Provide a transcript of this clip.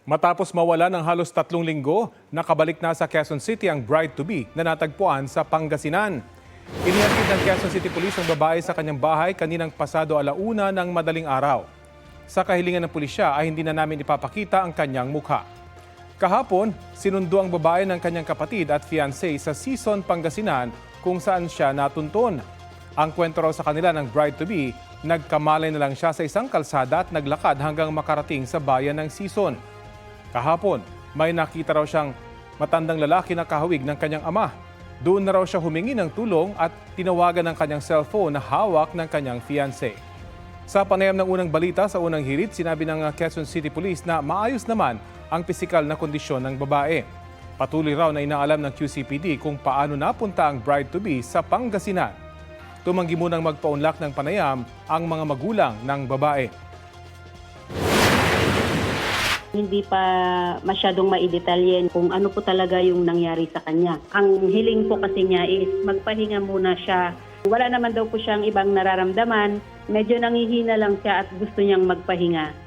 Matapos mawala ng halos 3 linggo, nakabalik na sa Quezon City ang bride-to-be na natagpuan sa Pangasinan. Inihatid ng Quezon City Police ang babae sa kanyang bahay kaninang pasado 1:00 ng madaling araw. Sa kahilingan ng pulisya ay hindi na namin ipapakita ang kanyang mukha. Kahapon, sinundo ang babae ng kanyang kapatid at fiancé sa Sison, Pangasinan kung saan siya natuntun. Ang kwento raw sa kanila ng bride-to-be, nagkamalay na lang siya sa isang kalsada at naglakad hanggang makarating sa bayan ng Sison. Kahapon, may nakita raw siyang matandang lalaki na kahawig ng kanyang ama. Doon na raw siya humingi ng tulong at tinawagan ng kanyang cellphone na hawak ng kanyang fiancé. Sa panayam ng unang balita sa unang hirit, sinabi ng Quezon City Police na maayos naman ang pisikal na kondisyon ng babae. Patuloy raw na inaalam ng QCPD kung paano napunta ang bride-to-be sa Pangasinan. Tumanggi munang magpaunlak ng panayam ang mga magulang ng babae. Hindi pa masyadong maidetalye kung ano po talaga yung nangyari sa kanya. Ang hiling po kasi niya is magpahinga muna siya. Wala naman daw po siyang ibang nararamdaman. Medyo nangihina lang siya at gusto niyang magpahinga.